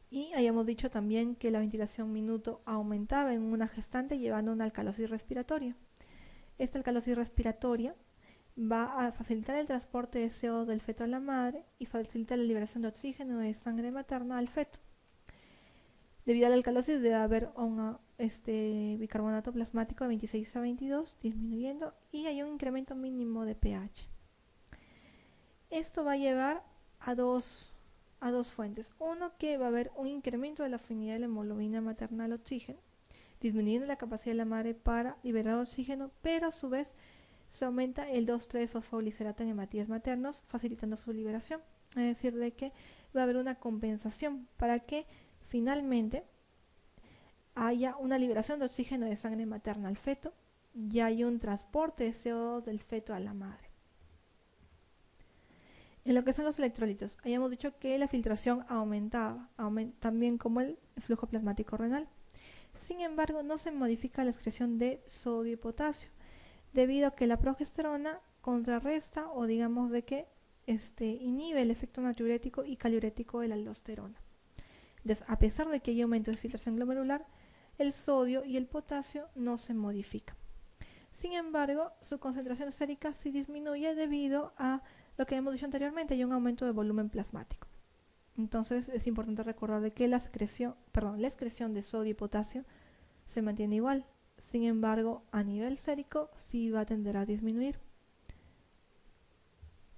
Y habíamos dicho también que la ventilación minuto aumentaba en una gestante llevando una alcalosis respiratoria. Esta alcalosis respiratoria va a facilitar el transporte de CO2 del feto a la madre y facilita la liberación de oxígeno de sangre materna al feto. Debido a la alcalosis debe haber un bicarbonato plasmático de 26 a 22 disminuyendo y hay un incremento mínimo de pH. Esto va a llevar a dos fuentes. Uno, que va a haber un incremento de la afinidad de la hemoglobina materna al oxígeno, disminuyendo la capacidad de la madre para liberar oxígeno, pero a su vez se aumenta el 2,3-fosfoglicerato en hematíes maternos, facilitando su liberación. Es decir, de que va a haber una compensación para que finalmente haya una liberación de oxígeno de sangre materna al feto y hay un transporte de CO2 del feto a la madre. En lo que son los electrolitos, habíamos dicho que la filtración aumentaba, también como el flujo plasmático renal. Sin embargo, no se modifica la excreción de sodio y potasio, debido a que la progesterona contrarresta o digamos de que inhibe el efecto natriurético y caliurético de la aldosterona. Entonces, a pesar de que hay aumento de filtración glomerular, el sodio y el potasio no se modifican. Sin embargo, su concentración sérica sí disminuye debido a lo que hemos dicho anteriormente, hay un aumento de volumen plasmático. Entonces es importante recordar de que la excreción de sodio y potasio se mantiene igual. Sin embargo, a nivel sérico sí va a tender a disminuir.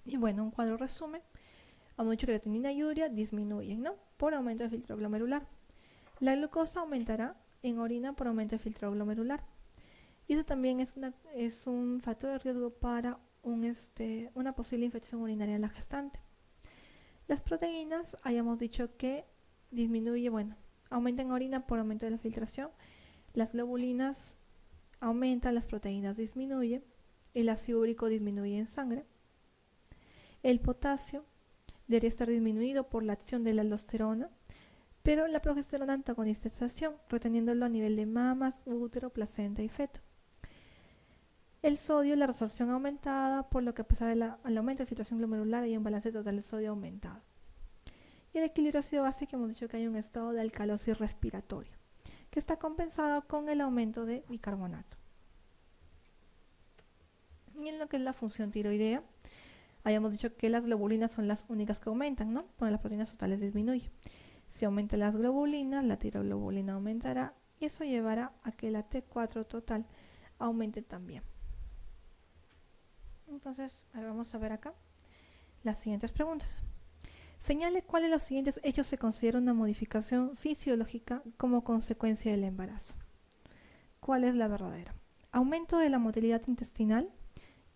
Y bueno, un cuadro resumen. Hemos dicho que la creatinina y urea disminuyen, ¿no? Por aumento del filtro glomerular. La glucosa aumentará en orina por aumento del filtro glomerular. Y eso también es un factor de riesgo para una posible infección urinaria en la gestante. Las proteínas, hayamos dicho que aumentan en orina por aumento de la filtración. Las globulinas aumentan, las proteínas disminuyen. El ácido úrico disminuye en sangre. El potasio debería estar disminuido por la acción de la aldosterona, pero la progesterona antagoniza esta acción, reteniéndolo a nivel de mamas, útero, placenta y feto. El sodio, la resorción aumentada, por lo que a pesar del aumento de filtración glomerular hay un balance total de sodio aumentado. Y el equilibrio ácido-base, que hemos dicho que hay un estado de alcalosis respiratoria, que está compensado con el aumento de bicarbonato. Y en lo que es la función tiroidea, habíamos dicho que las globulinas son las únicas que aumentan, ¿no? Porque las proteínas totales disminuyen. Si aumentan las globulinas, la tiroglobulina aumentará y eso llevará a que la T4 total aumente también. Entonces, vamos a ver acá las siguientes preguntas. Señale cuál de los siguientes hechos se considera una modificación fisiológica como consecuencia del embarazo. ¿Cuál es la verdadera? Aumento de la motilidad intestinal,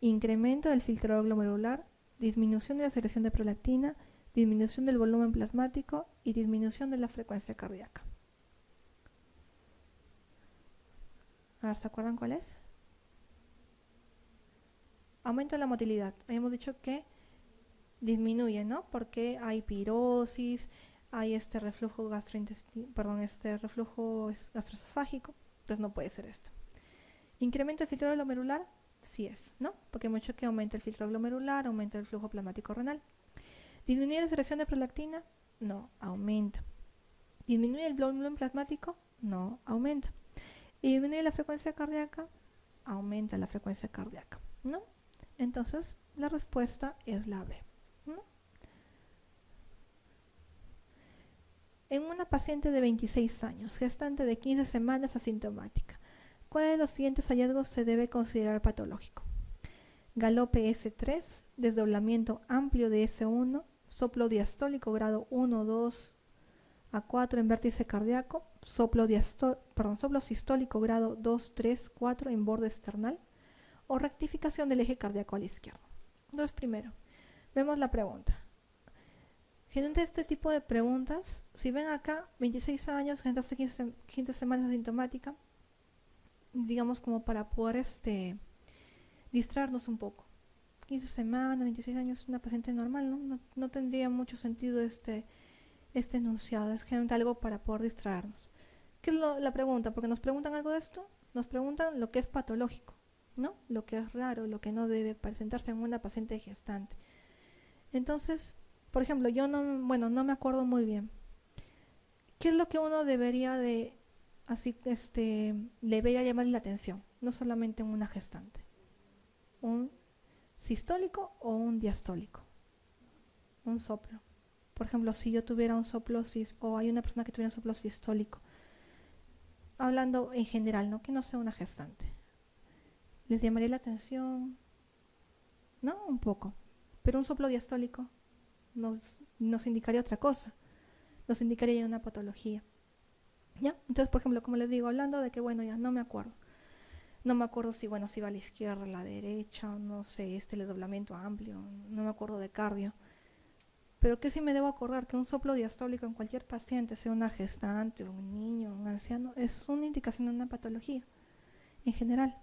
incremento del filtrado glomerular, disminución de la secreción de prolactina, disminución del volumen plasmático y disminución de la frecuencia cardíaca. A ver, ¿se acuerdan cuál es? Aumento de la motilidad. Habíamos dicho que disminuye, ¿no? Porque hay pirosis, hay reflujo reflujo gastroesofágico, entonces no puede ser esto. Incremento del filtro glomerular, sí es, ¿no? Porque hemos dicho que aumenta el filtro glomerular, aumenta el flujo plasmático renal. ¿Disminuye la secreción de prolactina? No, aumenta. ¿Disminuye el volumen plasmático? No, aumenta. ¿Y disminuye la frecuencia cardíaca? Aumenta la frecuencia cardíaca, ¿no? Entonces, la respuesta es la B, ¿no? En una paciente de 26 años, gestante de 15 semanas asintomática, ¿cuál de los siguientes hallazgos se debe considerar patológico? Galope S3, desdoblamiento amplio de S1, soplo diastólico grado 1, 2 a 4 en vértice cardíaco, soplo sistólico grado 2, 3, 4 en borde external, o rectificación del eje cardíaco al izquierdo. Entonces, primero, vemos la pregunta. Gente, este tipo de preguntas, si ven acá, 26 años, gente hace 15 semanas asintomática, digamos como para poder distraernos un poco. 15 semanas, 26 años, una paciente normal, ¿no? No tendría mucho sentido este enunciado, es generalmente algo para poder distraernos. ¿Qué es la pregunta? Porque nos preguntan algo de esto, nos preguntan lo que es patológico, ¿no? Lo que es raro, lo que no debe presentarse en una paciente gestante. Entonces, por ejemplo, yo no me acuerdo muy bien. ¿Qué es lo que uno debería debería llamarle la atención? No solamente en una gestante. Un sistólico o un diastólico. Un soplo. Por ejemplo, si yo tuviera un soplo o hay una persona que tuviera un soplo sistólico, hablando en general, ¿no? Que no sea una gestante. ¿Les llamaría la atención? No, un poco. Pero un soplo diastólico nos indicaría otra cosa. Nos indicaría ya una patología. ¿Ya? Entonces, por ejemplo, como les digo, hablando de que, bueno, ya no me acuerdo. No me acuerdo si, bueno, si va a la izquierda, a la derecha, no sé, el desdoblamiento amplio, no me acuerdo de cardio. Pero que sí me debo acordar que un soplo diastólico en cualquier paciente, sea una gestante, un niño, un anciano, es una indicación de una patología en general.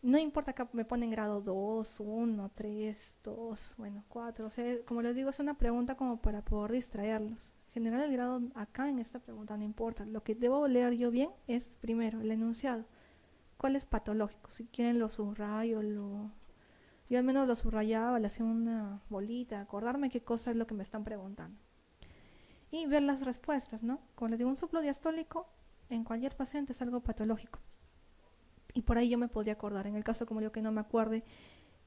No importa que me ponen grado 2, 1, 3, 2, bueno, 4. O sea, como les digo, es una pregunta como para poder distraerlos. En general el grado acá en esta pregunta no importa. Lo que debo leer yo bien es primero el enunciado. ¿Cuál es patológico? Si quieren lo subrayo, yo al menos lo subrayaba, le hacía una bolita, acordarme qué cosa es lo que me están preguntando. Y ver las respuestas, ¿no? Como les digo, un soplo diastólico en cualquier paciente es algo patológico. Y por ahí yo me podría acordar, en el caso como yo que no me acuerde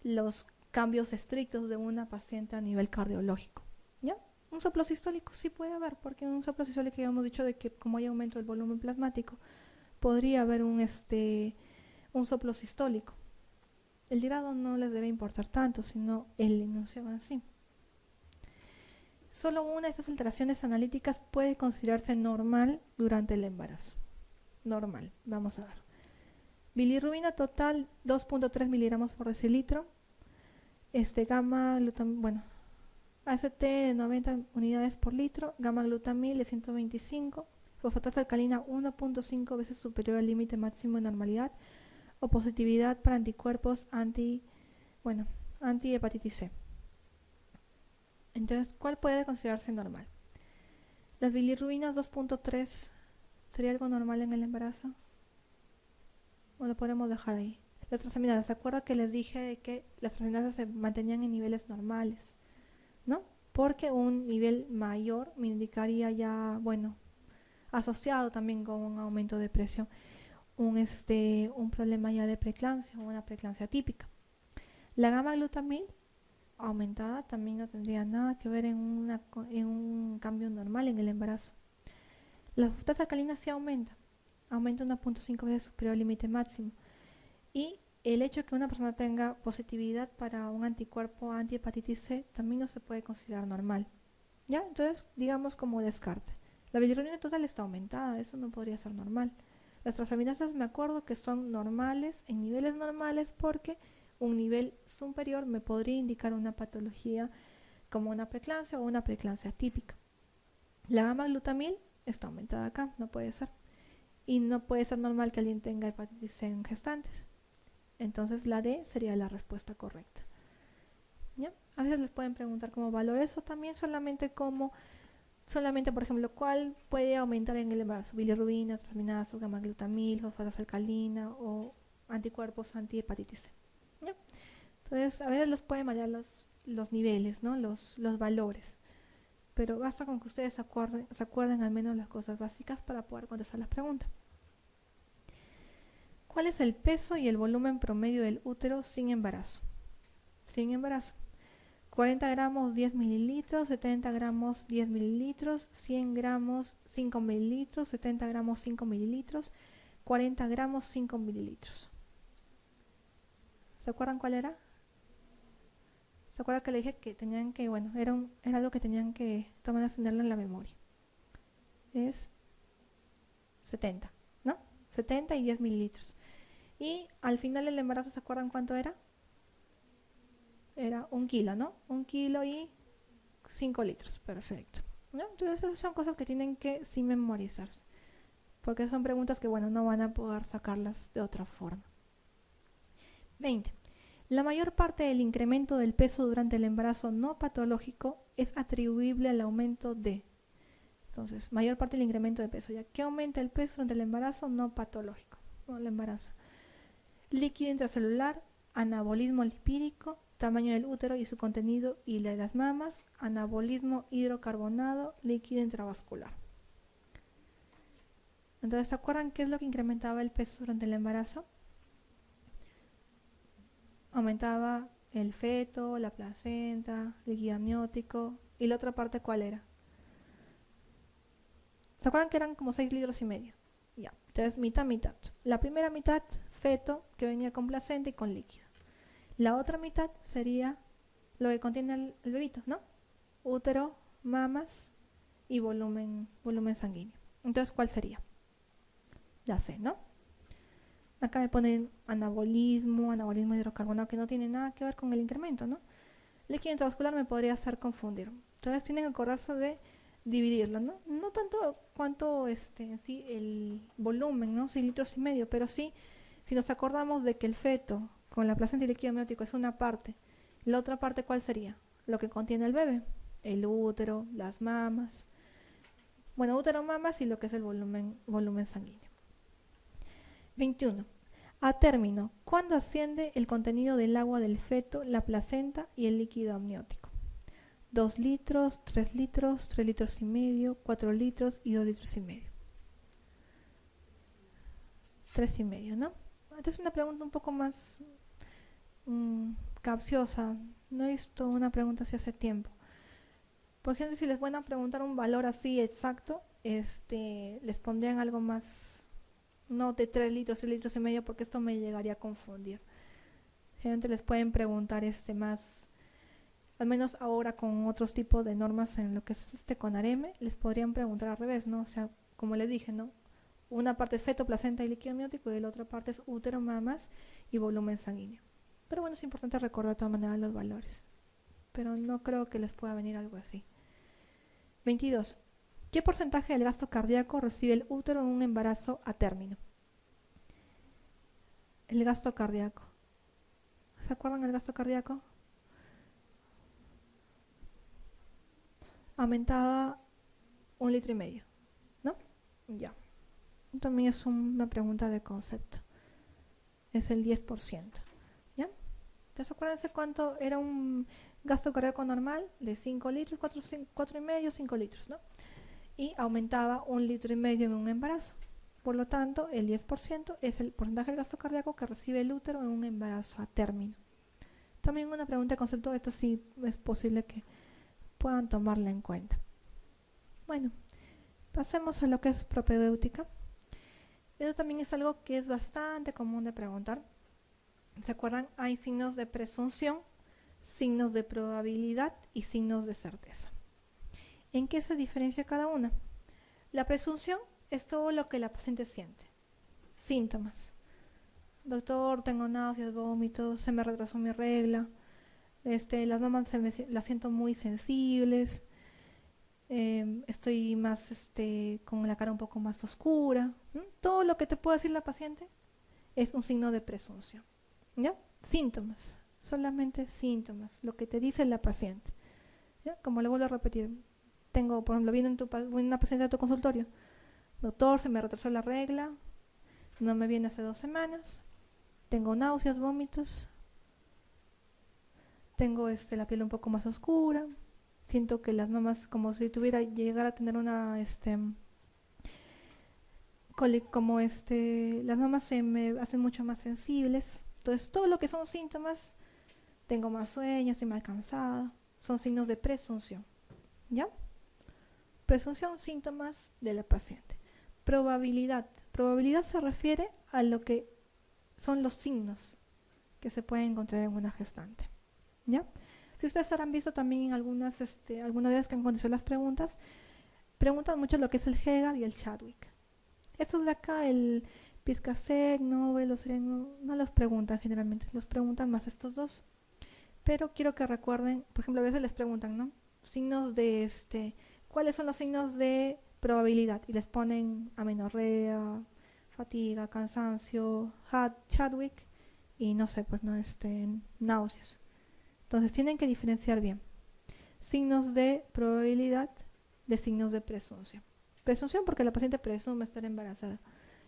los cambios estrictos de una paciente a nivel cardiológico. ¿Ya? Un soplo sistólico sí puede haber, porque en un soplo sistólico ya hemos dicho de que como hay aumento del volumen plasmático, podría haber un soplo sistólico. El grado no les debe importar tanto, sino el enunciado en sí. Solo una de estas alteraciones analíticas puede considerarse normal durante el embarazo. Normal, vamos a ver. Bilirrubina total 2.3 miligramos por decilitro. Gamma glutamil, bueno, ACT de 90 unidades por litro, gamma glutamil de 125, fosfatasa alcalina 1.5 veces superior al límite máximo de normalidad, o positividad para anticuerpos anti-hepatitis C. Entonces, ¿cuál puede considerarse normal? Las bilirrubinas 2.3, ¿sería algo normal en el embarazo? ¿O lo podemos dejar ahí? Las transaminasas, ¿se acuerdan que les dije que las transaminasas se mantenían en niveles normales? ¿No? Porque un nivel mayor me indicaría ya, bueno, asociado también con un aumento de presión, un problema ya de preeclampsia o una preeclampsia típica. La gamma glutamil aumentada también no tendría nada que ver en un cambio normal en el embarazo. La fosfatasa alcalina sí aumenta 1.5 veces superior al límite máximo. Y el hecho de que una persona tenga positividad para un anticuerpo anti-hepatitis C también no se puede considerar normal. ¿Ya? Entonces, digamos como descarte. La bilirrubina total está aumentada, eso no podría ser normal. Las transaminasas me acuerdo que son normales, en niveles normales, porque un nivel superior me podría indicar una patología como una preeclampsia o una preeclampsia típica. La gamma glutamil está aumentada acá, no puede ser. Y no puede ser normal que alguien tenga hepatitis C en gestantes. Entonces la D sería la respuesta correcta. ¿Ya? A veces les pueden preguntar como valores o también solamente por ejemplo, ¿cuál puede aumentar en el embarazo? Bilirrubina, transaminasas, gamma glutamil, fosfatasa alcalina o anticuerpos anti-hepatitis C. ¿Ya? Entonces, a veces los pueden variar los niveles, ¿no? Los valores. Pero basta con que ustedes se acuerden al menos las cosas básicas para poder contestar las preguntas. ¿Cuál es el peso y el volumen promedio del útero sin embarazo? Sin embarazo. 40 gramos 10 mililitros, 70 gramos 10 mililitros, 100 gramos 5 mililitros, 70 gramos 5 mililitros, 40 gramos 5 mililitros. ¿Se acuerdan cuál era? ¿Se acuerdan que le dije que tenían que, bueno, era algo que tenían que tomar tenerlo en la memoria? Es 70, ¿no? 70 y 10 mililitros. Y al final del embarazo, ¿se acuerdan cuánto era? Era 1 kilo, ¿no? 1 kilo y 5 litros, perfecto. ¿No? Entonces esas son cosas que tienen que sí memorizarse, porque son preguntas que, bueno, no van a poder sacarlas de otra forma. 20. La mayor parte del incremento del peso durante el embarazo no patológico es atribuible al aumento de... Entonces, mayor parte del incremento de peso. ¿Ya qué aumenta el peso durante el embarazo no patológico? No, el embarazo. Líquido intracelular, anabolismo lipídico, tamaño del útero y su contenido y la de las mamas, anabolismo hidrocarbonado, líquido intravascular. Entonces, ¿se acuerdan qué es lo que incrementaba el peso durante el embarazo? Aumentaba el feto, la placenta, líquido amniótico. ¿Y la otra parte cuál era? ¿Se acuerdan que eran como 6,5 litros? Ya, entonces mitad, mitad. La primera mitad, feto, que venía con placenta y con líquido. La otra mitad sería lo que contiene el bebito, ¿no? Útero, mamas y volumen sanguíneo. Entonces, ¿cuál sería? Ya sé, ¿no? Acá me ponen anabolismo hidrocarbonato, que no tiene nada que ver con el incremento, ¿no? Líquido intravascular me podría hacer confundir. Entonces tienen que acordarse de dividirlo, ¿no? No tanto cuanto en sí el volumen, ¿no? 6,5 litros, pero sí, si nos acordamos de que el feto con la placenta y líquido amniótico es una parte, la otra parte, ¿cuál sería? Lo que contiene el bebé, el útero, las mamas, bueno, útero, mamas y lo que es el volumen sanguíneo. 21. A término, ¿cuándo asciende el contenido del agua del feto, la placenta y el líquido amniótico? 2 litros, 3 litros, 3,5 litros, 4 litros y 2,5 litros. 3,5, ¿no? Esta es una pregunta un poco más capciosa. No he visto una pregunta así hace tiempo. Por ejemplo, si les van a preguntar un valor así exacto, les pondrían algo más, no de 3 litros, 3,5 litros, porque esto me llegaría a confundir. Generalmente les pueden preguntar más, al menos ahora con otros tipos de normas en lo que es con AREME, les podrían preguntar al revés, ¿no? O sea, como les dije, ¿no? Una parte es feto, placenta y líquido amniótico y la otra parte es útero, mamas y volumen sanguíneo. Pero bueno, es importante recordar de todas maneras los valores. Pero no creo que les pueda venir algo así. 22. ¿Qué porcentaje del gasto cardíaco recibe el útero en un embarazo a término? El gasto cardíaco. ¿Se acuerdan del gasto cardíaco? Aumentaba 1,5 litros, ¿no? Ya. También es una pregunta de concepto. Es el 10%. ¿Ya? Entonces acuérdense cuánto era un gasto cardíaco normal de 5 litros, 4,5, 5 litros, ¿no? Y aumentaba 1,5 litros en un embarazo. Por lo tanto, el 10% es el porcentaje del gasto cardíaco que recibe el útero en un embarazo a término. También una pregunta de concepto, esto sí es posible que puedan tomarla en cuenta. Bueno, pasemos a lo que es propedéutica. Eso también es algo que es bastante común de preguntar. ¿Se acuerdan? Hay signos de presunción, signos de probabilidad y signos de certeza. ¿En qué se diferencia cada una? La presunción es todo lo que la paciente siente. Síntomas. Doctor, tengo náuseas, vómitos, se me retrasó mi regla, las mamas las siento muy sensibles, estoy más con la cara un poco más oscura. Todo lo que te puede decir la paciente es un signo de presunción. ¿Ya? Síntomas, solamente síntomas, lo que te dice la paciente. ¿Ya? Como le vuelvo a repetir, tengo, por ejemplo, viene una paciente a tu consultorio, doctor, se me retrasó la regla, no me viene hace 2 semanas, tengo náuseas, vómitos, tengo la piel un poco más oscura, siento que las mamas como si tuviera llegar a tener una como las mamas se me hacen mucho más sensibles. Entonces todo lo que son síntomas, tengo más sueño, estoy más cansada, son signos de presunción. ¿Ya? Presunción, síntomas de la paciente. Probabilidad. Probabilidad se refiere a lo que son los signos que se pueden encontrar en una gestante. ¿Ya? Si ustedes habrán visto también en algunas veces que han contestado las preguntas, preguntan mucho lo que es el Hegar y el Chadwick. Estos de acá, el Piscasec, Nobel, no los preguntan generalmente, los preguntan más estos dos. Pero quiero que recuerden, por ejemplo, a veces les preguntan, ¿no? Signos de ¿cuáles son los signos de probabilidad? Y les ponen amenorrea, fatiga, cansancio, Chadwick y no sé, pues no, náuseas. Entonces tienen que diferenciar bien signos de probabilidad de signos de presunción. Presunción porque la paciente presume estar embarazada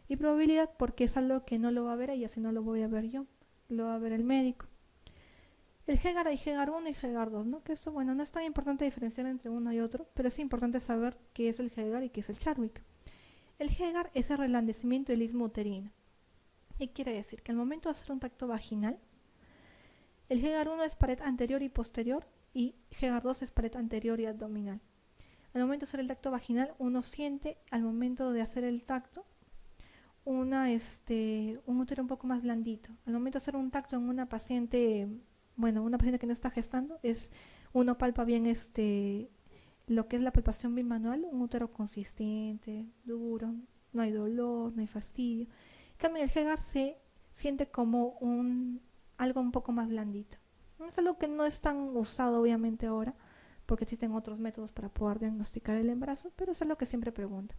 y probabilidad porque es algo que no lo va a ver ella, sino lo voy a ver yo, lo va a ver el médico. El Hegar hay Hegar 1 y Hegar 2, ¿no? Que esto, bueno, no es tan importante diferenciar entre uno y otro, pero es importante saber qué es el Hegar y qué es el Chadwick. El Hegar es el reblandecimiento del istmo uterino. ¿Qué quiere decir? Que al momento de hacer un tacto vaginal, el Hegar 1 es pared anterior y posterior y Hegar 2 es pared anterior y abdominal. Al momento de hacer el tacto vaginal, uno siente al momento de hacer el tacto un útero un poco más blandito. Al momento de hacer un tacto en una paciente, bueno, una paciente que no está gestando, uno palpa bien lo que es la palpación bimanual, un útero consistente, duro, no hay dolor, no hay fastidio. En cambio, el Hegar se siente como algo un poco más blandito. Es algo que no es tan usado obviamente ahora, porque existen otros métodos para poder diagnosticar el embarazo, pero es algo que siempre pregunta.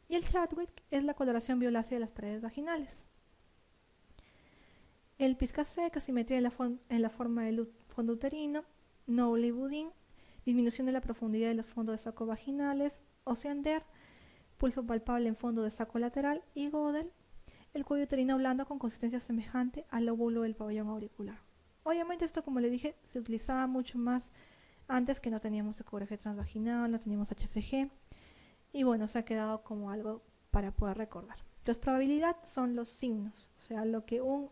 Y el Chadwick es la coloración violácea de las paredes vaginales. El Piscacé, asimetría en la forma del fondo uterino, Noble Budin, disminución de la profundidad de los fondos de saco vaginales, Oceander, pulso palpable en fondo de saco lateral y Gödel, el cuello uterino blando con consistencia semejante al lóbulo del pabellón auricular. Obviamente esto, como le dije, se utilizaba mucho más antes, que no teníamos ecografía transvaginal, no teníamos HCG, y bueno, se ha quedado como algo para poder recordar. Entonces, probabilidad son los signos, o sea, lo que un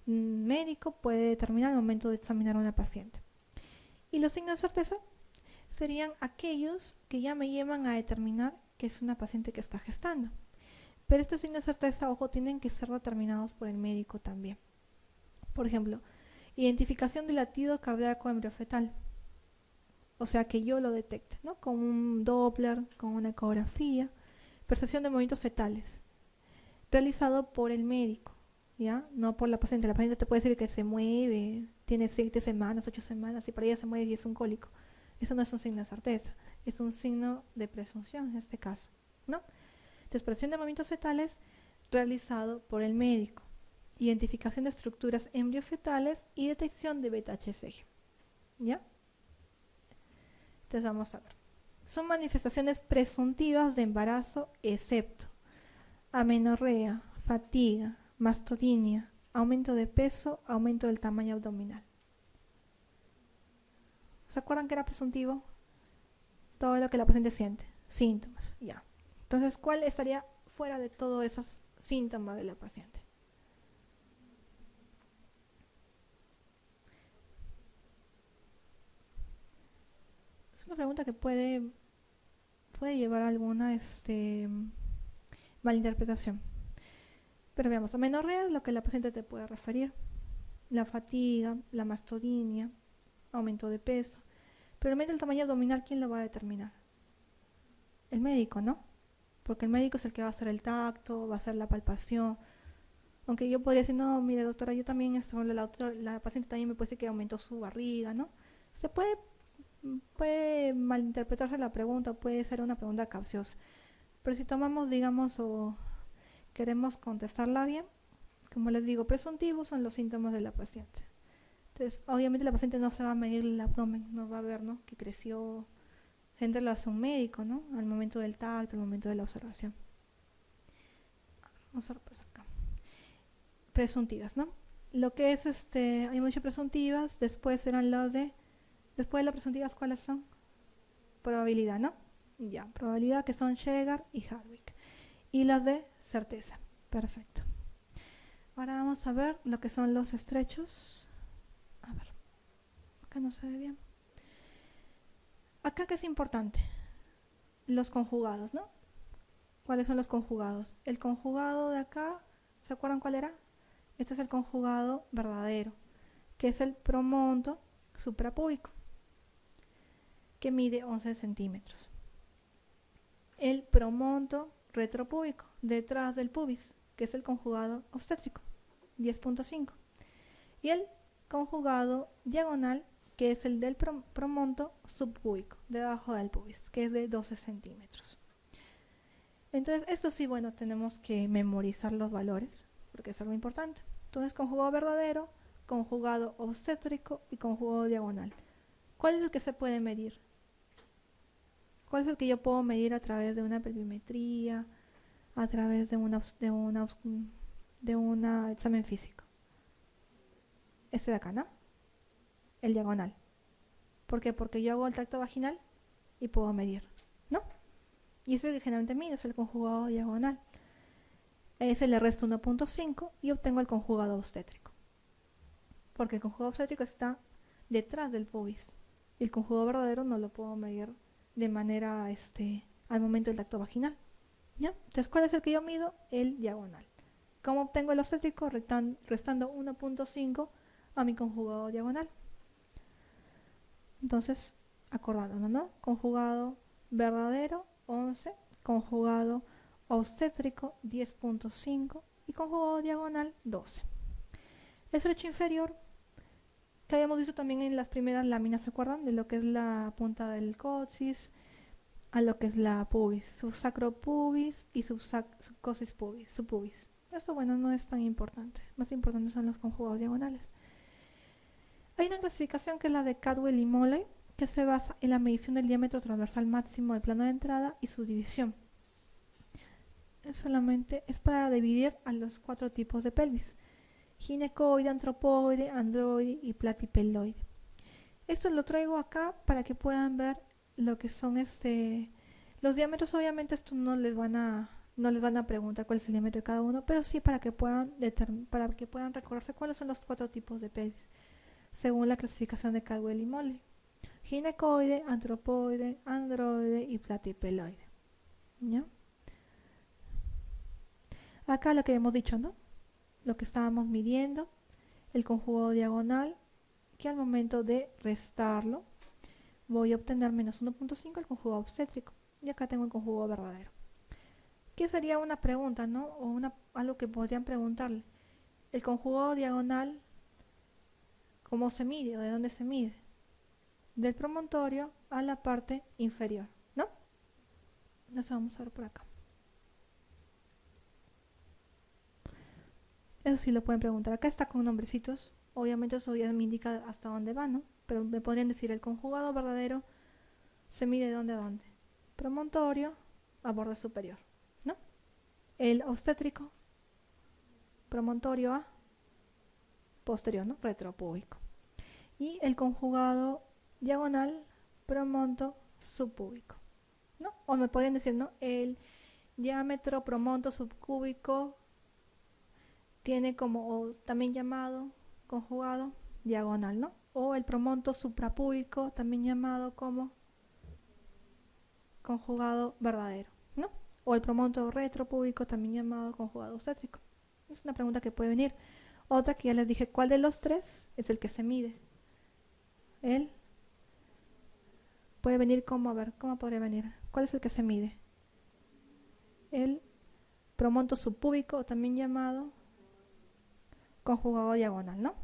médico puede determinar al momento de examinar a una paciente. Y los signos de certeza serían aquellos que ya me llevan a determinar que es una paciente que está gestando. Pero estos signos de certeza, ojo, tienen que ser determinados por el médico también. Por ejemplo, identificación del latido cardíaco embriofetal. O sea, que yo lo detecte, ¿no? Con un Doppler, con una ecografía. Percepción de movimientos fetales, realizado por el médico, ¿ya? No por la paciente. La paciente te puede decir que se mueve, tiene 7 semanas, 8 semanas, y para ella se mueve y es un cólico. Eso no es un signo de certeza, es un signo de presunción en este caso, ¿no? Entonces, percepción de movimientos fetales realizado por el médico. Identificación de estructuras embriofetales y detección de beta-HCG, ¿ya? Entonces vamos a ver. Son manifestaciones presuntivas de embarazo excepto amenorrea, fatiga, mastodinia, aumento de peso, aumento del tamaño abdominal. ¿Se acuerdan que era presuntivo? Todo lo que la paciente siente, síntomas, ya. Entonces, ¿cuál estaría fuera de todos esos síntomas de la paciente? Es una pregunta que puede llevar a alguna malinterpretación. Pero veamos, amenorrea es lo que la paciente te puede referir. La fatiga, la mastodinia, aumento de peso. Pero el aumento del tamaño abdominal, ¿quién lo va a determinar? El médico, ¿no? Porque el médico es el que va a hacer el tacto, va a hacer la palpación. Aunque yo podría decir, no, mire doctora, yo también, la paciente también me puede decir que aumentó su barriga, ¿no? Se puede malinterpretarse la pregunta, puede ser una pregunta capciosa. Pero si tomamos, digamos, o queremos contestarla bien, como les digo, presuntivos son los síntomas de la paciente. Entonces, obviamente la paciente no se va a medir el abdomen, no va a ver, ¿no?, que creció. Gente lo hace un médico, ¿no?, al momento del tacto, al momento de la observación. Vamos a repasar acá. Presuntivas, ¿no? Lo que es hay muchas presuntivas, después eran las de. Después de las presuntivas, ¿cuáles son? Probabilidad, ¿no? Ya, probabilidad, que son Shegar y Hardwick. Y las de certeza. Perfecto. Ahora vamos a ver lo que son los estrechos. A ver, acá no se ve bien. Acá, ¿qué es importante? Los conjugados, ¿no? ¿Cuáles son los conjugados? El conjugado de acá, ¿se acuerdan cuál era? Este es el conjugado verdadero, que es el promonto suprapúbico, que mide 11 centímetros. El promonto retropúbico, detrás del pubis, que es el conjugado obstétrico, 10.5. Y el conjugado diagonal, que es el del promonto subpúbico, debajo del pubis, que es de 12 centímetros. Entonces, esto sí, bueno, tenemos que memorizar los valores, porque es algo importante. Entonces, conjugado verdadero, conjugado obstétrico y conjugado diagonal. ¿Cuál es el que se puede medir? ¿Cuál es el que yo puedo medir a través de una pelvimetría, a través de un examen físico? Este de acá, ¿no? el diagonal. ¿Por qué? Porque yo hago el tracto vaginal y puedo medir, ¿no? Y es el que generalmente mido, es el conjugado diagonal. A ese le resto 1.5 y obtengo el conjugado obstétrico. Porque el conjugado obstétrico está detrás del pubis. Y el conjugado verdadero no lo puedo medir de manera al momento del tracto vaginal. ¿Ya? Entonces, ¿cuál es el que yo mido? El diagonal. ¿Cómo obtengo el obstétrico? Restando 1.5 a mi conjugado diagonal. Entonces, acordándonos, ¿no? Conjugado verdadero 11, conjugado obstétrico 10.5 y conjugado diagonal 12. El estrecho inferior, que habíamos visto también en las primeras láminas, ¿se acuerdan? De lo que es la punta del coxis a lo que es la pubis, subsacropubis y subcoxis pubis, subpubis. Eso, bueno, no es tan importante. Más importantes son los conjugados diagonales. Hay una clasificación que es la de Cadwell y Moley, que se basa en la medición del diámetro transversal máximo del plano de entrada y su división. Solamente es para dividir a los 4 tipos de pelvis: ginecoide, antropoide, androide y platipeloide. Esto lo traigo acá para que puedan ver lo que son los diámetros. Obviamente esto no les van a preguntar cuál es el diámetro de cada uno, pero sí para que puedan recordarse cuáles son los 4 tipos de pelvis según la clasificación de Caldwell y Moley: ginecoide, antropoide, androide y platipeloide. ¿Ya? Acá lo que hemos dicho, ¿no? Lo que estábamos midiendo, el conjugado diagonal, que al momento de restarlo voy a obtener menos 1.5 el conjugado obstétrico. Y acá tengo el conjugado verdadero. ¿Qué sería una pregunta, no? O algo que podrían preguntarle. El conjugado diagonal, ¿cómo se mide o de dónde se mide? Del promontorio a la parte inferior, ¿no? Eso vamos a ver por acá. Eso sí lo pueden preguntar. Acá está con nombrecitos. Obviamente eso ya me indica hasta dónde va, ¿no? Pero me podrían decir el conjugado verdadero se mide de dónde a dónde. Promontorio a borde superior, ¿no? El obstétrico, promontorio a posterior, ¿no? Retropúbico. Y el conjugado diagonal, promonto subpúbico, ¿no? O me podrían decir, ¿no? El diámetro promonto subcúbico tiene como, también llamado conjugado diagonal, ¿no? O el promonto suprapúbico, también llamado como conjugado verdadero, ¿no? O el promonto retropúbico, también llamado conjugado obstétrico. Es una pregunta que puede venir. Otra que ya les dije, ¿cuál de los 3 es el que se mide? Él puede venir como, a ver, ¿cómo podría venir? ¿Cuál es el que se mide? El promonto subpúbico, también llamado conjugado diagonal, ¿no?